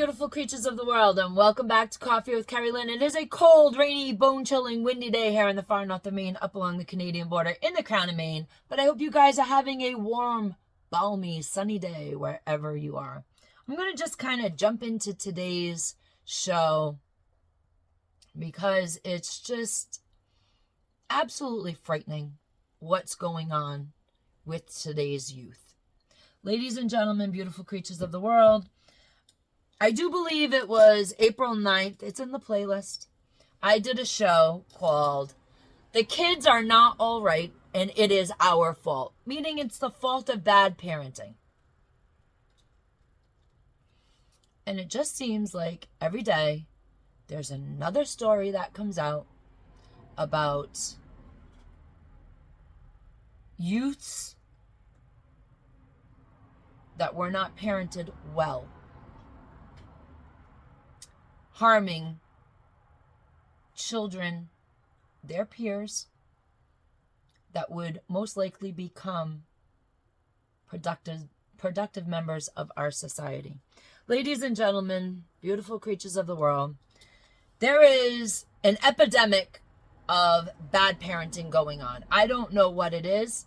beautiful creatures of the world, and welcome back to Coffee with Kerri-Lynn. It is a cold, rainy, bone-chilling, windy day here in the far north of Maine, up along the Canadian border in the Crown of Maine. But I hope you guys are having a warm, balmy, sunny day wherever you are. I'm going to just kind of jump into today's show because it's just absolutely frightening what's going on with today's youth. Ladies and gentlemen, beautiful creatures of the world, I do believe it was April 9th. It's in the playlist. I did a show called The Kids Are Not All Right and It Is Our Fault, meaning it's the fault of bad parenting. And it just seems like every day there's another story that comes out about youths that were not parented well, harming children, their peers, that would most likely become productive members of our society. Ladies and gentlemen, beautiful creatures of the world, there is an epidemic of bad parenting going on. I don't know what it is,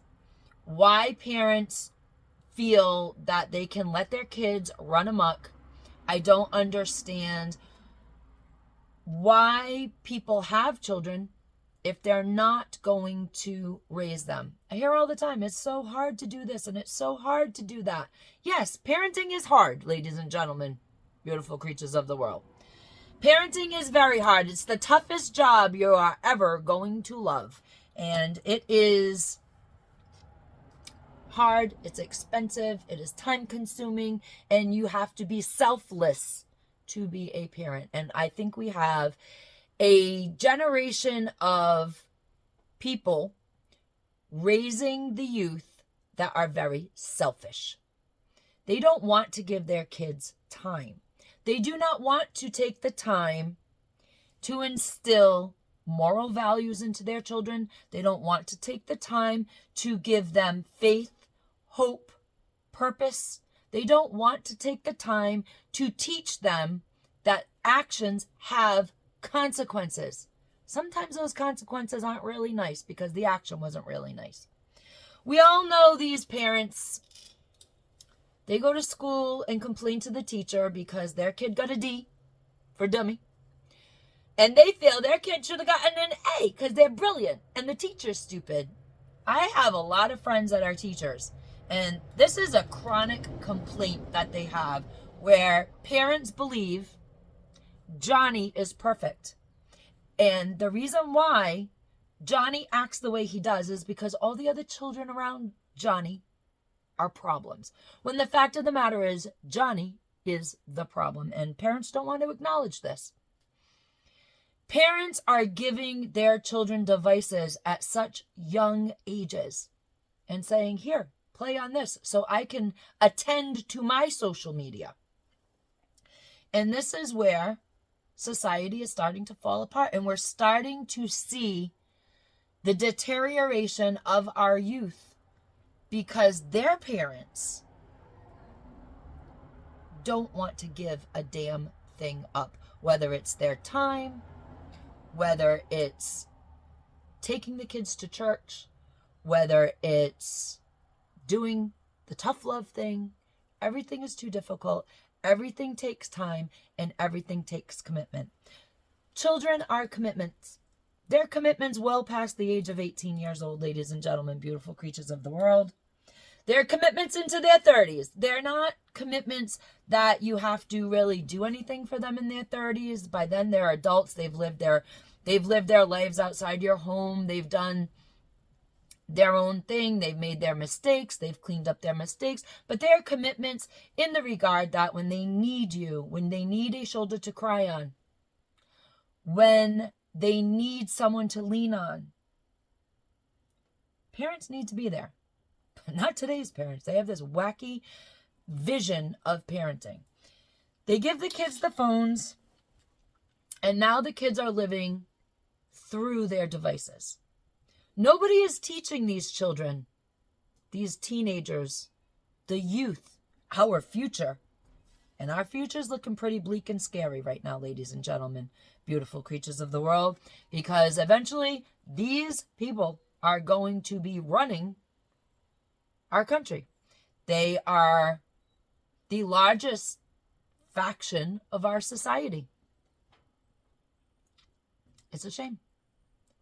why parents feel that they can let their kids run amok. I don't understand why people have children if they're not going to raise them. I hear all the time, it's so hard to do this and it's so hard to do that. Yes, parenting is hard, ladies and gentlemen, beautiful creatures of the world. Parenting is very hard. It's the toughest job you are ever going to love. And it is hard, it's expensive, it is time consuming, and you have to be selfless to be a parent. And I think we have a generation of people raising the youth that are very selfish. They don't want to give their kids time. They do not want to take the time to instill moral values into their children. They don't want to take the time to give them faith, hope, purpose. They don't want to take the time to teach them that actions have consequences. Sometimes those consequences aren't really nice because the action wasn't really nice. We all know these parents, they go to school and complain to the teacher because their kid got a D for dummy. And they feel their kid should have gotten an A because they're brilliant and the teacher's stupid. I have a lot of friends that are teachers, and this is a chronic complaint that they have where parents believe Johnny is perfect. And the reason why Johnny acts the way he does is because all the other children around Johnny are problems. When the fact of the matter is, Johnny is the problem. And parents don't want to acknowledge this. Parents are giving their children devices at such young ages and saying, here, play on this so I can attend to my social media. And this is where society is starting to fall apart, and we're starting to see the deterioration of our youth because their parents don't want to give a damn thing up, whether it's their time, whether it's taking the kids to church, whether it's doing the tough love thing. Everything is too difficult. Everything takes time and everything takes commitment. Children are commitments. They're commitments well past the age of 18 years old, ladies and gentlemen, beautiful creatures of the world. They're commitments into their 30s. They're not commitments that you have to really do anything for them in their 30s. By then they're adults. They've lived their lives outside your home. They've done their own thing. They've made their mistakes. They've cleaned up their mistakes. But they're commitments in the regard that when they need you, when they need a shoulder to cry on, when they need someone to lean on, parents need to be there. But not today's parents. They have this wacky vision of parenting. They give the kids the phones, and now the kids are living through their devices. Nobody is teaching these children, these teenagers, the youth, our future, And our future's looking pretty bleak and scary right now, ladies and gentlemen, beautiful creatures of the world, because eventually these people are going to be running our country. They are the largest faction of our society. It's a shame.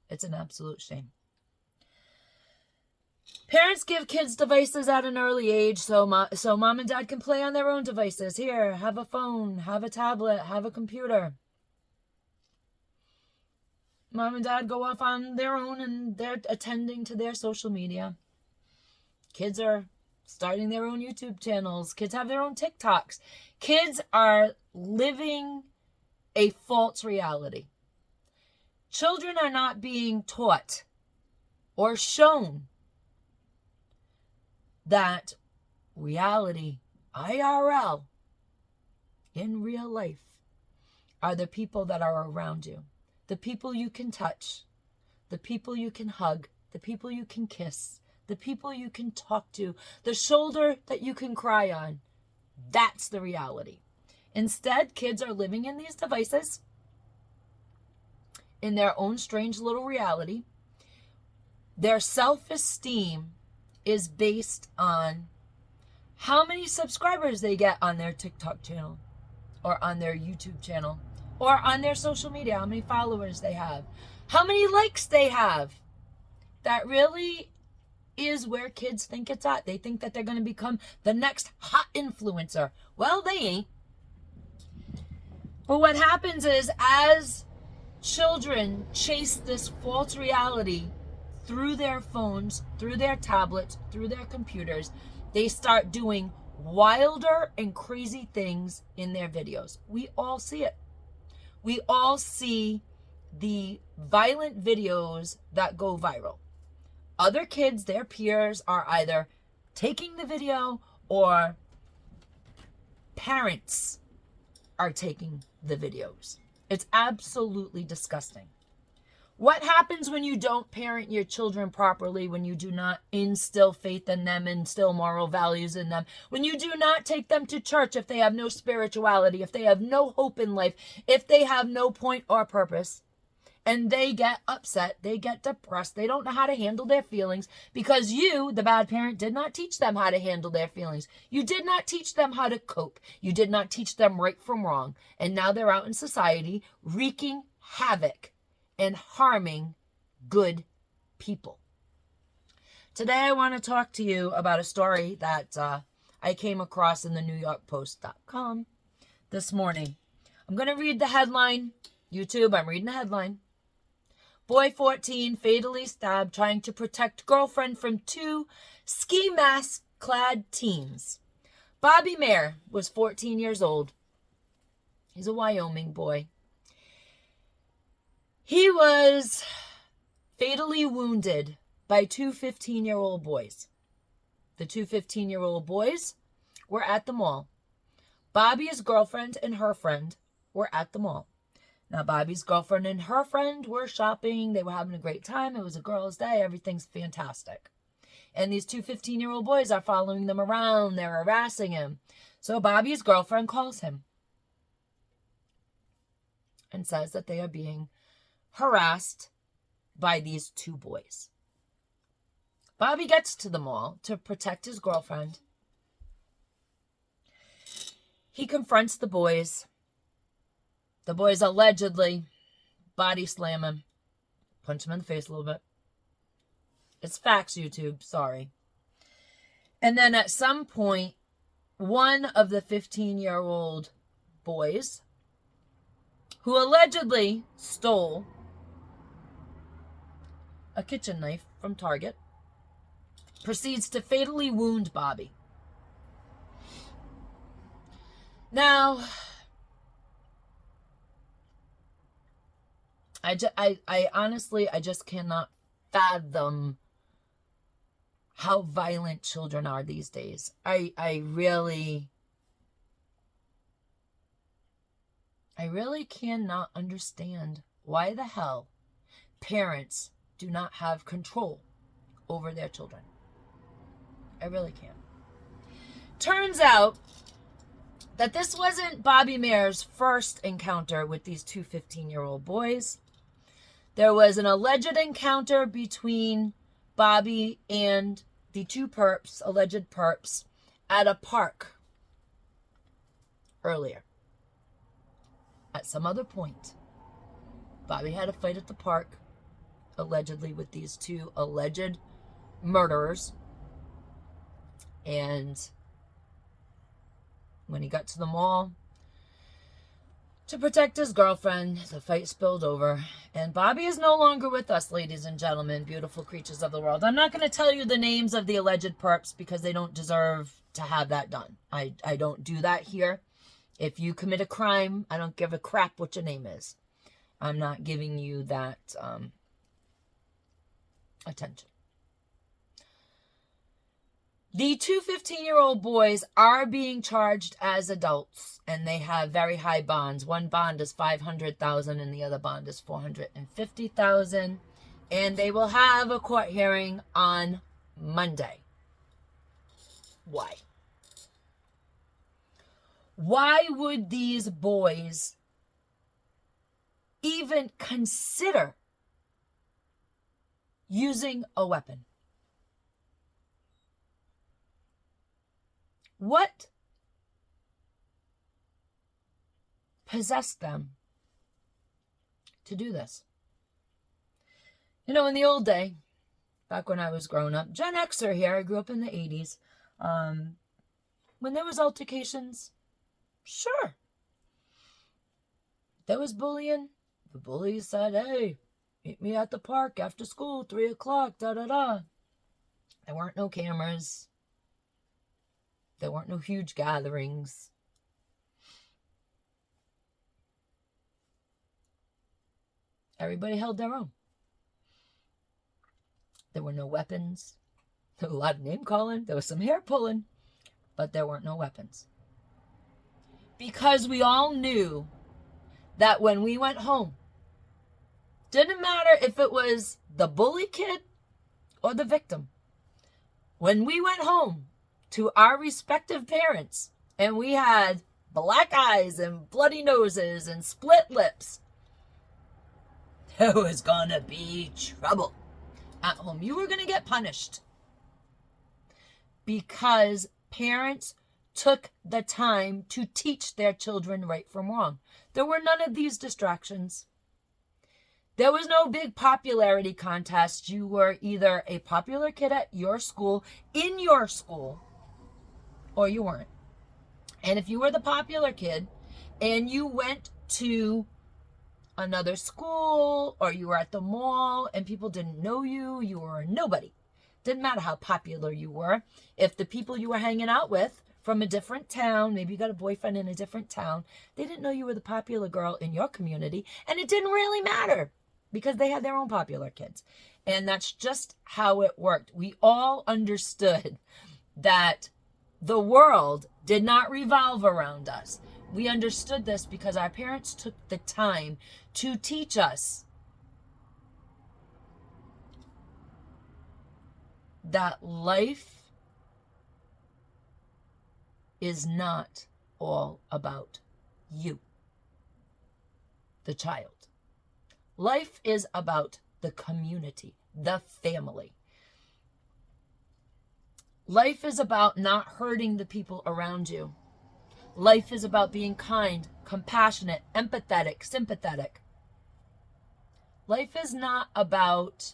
It's an absolute shame. Parents give kids devices at an early age so mom and dad can play on their own devices. Here, have a phone, have a tablet, have a computer. Mom and dad go off on their own and they're attending to their social media. Kids are starting their own YouTube channels. Kids have their own TikToks. Kids are living a false reality. Children are not being taught or shown that reality, IRL, in real life, are the people that are around you. The people you can touch, the people you can hug, the people you can kiss, the people you can talk to, the shoulder that you can cry on. That's the reality. Instead, kids are living in these devices in their own strange little reality. Their self-esteem is based on how many subscribers they get on their TikTok channel or on their YouTube channel or on their social media, how many followers they have, how many likes they have. That really is where kids think it's at. They think that they're going to become the next hot influencer. Well, they ain't. But what happens is, as children chase this false reality through their phones, through their tablets, through their computers, they start doing wilder and crazy things in their videos. We all see it. We all see the violent videos that go viral. Other kids, their peers, are either taking the video or parents are taking the videos. It's absolutely disgusting. What happens when you don't parent your children properly, when you do not instill faith in them, instill moral values in them, when you do not take them to church if they have no spirituality, if they have no hope in life, if they have no point or purpose, and they get upset, they get depressed, they don't know how to handle their feelings because you, the bad parent, did not teach them how to handle their feelings. You did not teach them how to cope. You did not teach them right from wrong. And now they're out in society wreaking havoc and harming good people. Today I want to talk to you about a story that I came across in the NewYorkPost.com this morning. I'm going to read the headline. YouTube, I'm reading the headline. Boy 14 fatally stabbed trying to protect girlfriend from two ski mask-clad teens. Bobby Mayer was 14 years old. He's a Wyoming boy. He was fatally wounded by two 15-year-old boys. The two 15-year-old boys were at the mall. Bobby's girlfriend and her friend were at the mall. Now, Bobby's girlfriend and her friend were shopping. They were having a great time. It was a girls' day. Everything's fantastic. And these two 15-year-old boys are following them around. They're harassing him. So Bobby's girlfriend calls him and says that they are being harassed by these two boys. Bobby gets to the mall to protect his girlfriend. He confronts the boys. The boys allegedly body slam him, punch him in the face a little bit. It's facts, YouTube, sorry. And then at some point, one of the 15-year-old boys, who allegedly stole a kitchen knife from Target, proceeds to fatally wound Bobby. Now, I honestly just cannot fathom how violent children are these days. I really cannot understand why the hell parents do not have control over their children. I really can't. Turns out that this wasn't Bobby Mayer's first encounter with these two 15-year-old boys. There was an alleged encounter between Bobby and the two perps, alleged perps, at a park earlier. At some other point, Bobby had a fight at the park, allegedly with these two alleged murderers. And when he got to the mall to protect his girlfriend, the fight spilled over. And Bobby is no longer with us, ladies and gentlemen, beautiful creatures of the world. I'm not going to tell you the names of the alleged perps because they don't deserve to have that done. I don't do that here. If you commit a crime, I don't give a crap what your name is. I'm not giving you that attention. The two 15-year-old boys are being charged as adults, and they have very high bonds. One bond is $500,000 and the other bond is $450,000. And they will have a court hearing on Monday. Why? Why would these boys even consider using a weapon? What possessed them to do this? You know, in the old day, back when I was growing up, Gen Xer here, I grew up in the 80s, when there was altercations, sure. There was bullying. The bullies said, hey, meet me at the park after school, 3 o'clock, da-da-da. There weren't no cameras. There weren't no huge gatherings. Everybody held their own. There were no weapons. There was a lot of name calling. There was some hair pulling. But there weren't no weapons. Because we all knew that when we went home, didn't matter if it was the bully kid or the victim. When we went home to our respective parents and we had black eyes and bloody noses and split lips, there was gonna be trouble at home. You were gonna get punished because parents took the time to teach their children right from wrong. There were none of these distractions. There was no big popularity contest. You were either a popular kid at your school, in your school, or you weren't. And if you were the popular kid and you went to another school or you were at the mall and people didn't know you, you were a nobody. Didn't matter how popular you were. If the people you were hanging out with from a different town, maybe you got a boyfriend in a different town, they didn't know you were the popular girl in your community, and it didn't really matter because they had their own popular kids. And that's just how it worked. We all understood that the world did not revolve around us. We understood this because our parents took the time to teach us that life is not all about you, the child. Life is about the community, the family. Life is about not hurting the people around you. Life is about being kind, compassionate, empathetic, sympathetic. Life is not about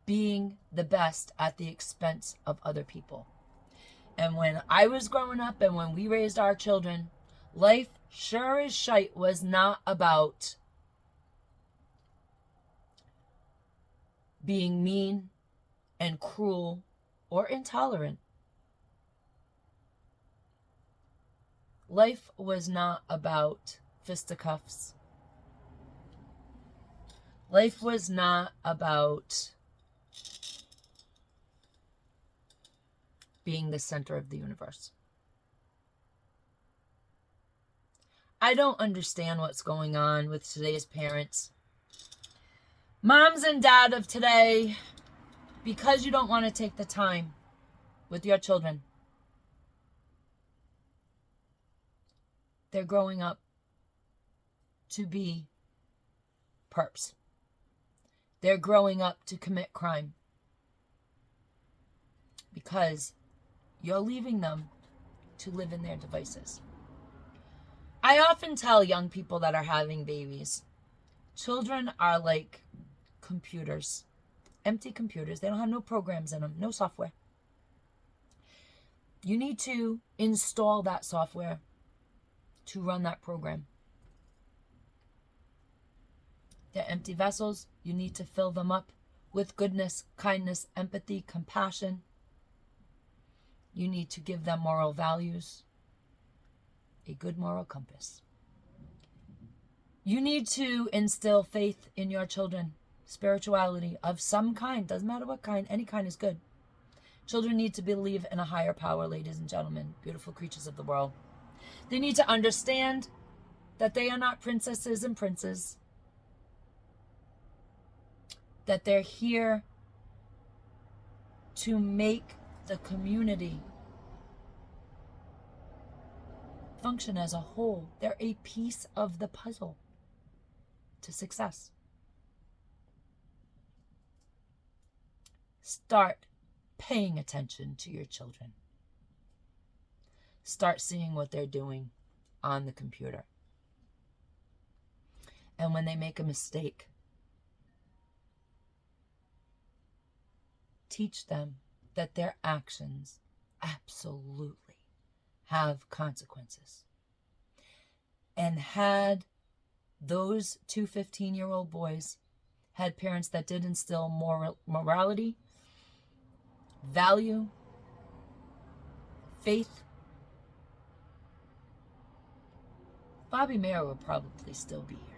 being the best at the expense of other people. And when I was growing up and when we raised our children, life sure as shite was not about being mean and cruel or intolerant. Life was not about fisticuffs. Life was not about being the center of the universe. I don't understand what's going on with today's parents. Moms and dad of today, because you don't want to take the time with your children They're growing up to be perps. They're growing up to commit crime because you're leaving them to live in their devices. I often tell young people that are having babies, children are like computers, empty computers. They don't have no programs in them, no software. You need to install that software to run that program. They're empty vessels. You need to fill them up with goodness, kindness, empathy, compassion. You need to give them moral values, a good moral compass. You need to instill faith in your children, spirituality of some kind, doesn't matter what kind, any kind is good. Children need to believe in a higher power, ladies and gentlemen, beautiful creatures of the world. They need to understand that they are not princesses and princes, that they're here to make the community function as a whole. They're a piece of the puzzle to success. Start paying attention to your children. Start seeing what they're doing on the computer. And when they make a mistake, teach them that their actions absolutely have consequences. And had those two 15-year-old boys had parents that did instill morality, value, faith, Bobby Mayer would probably still be here.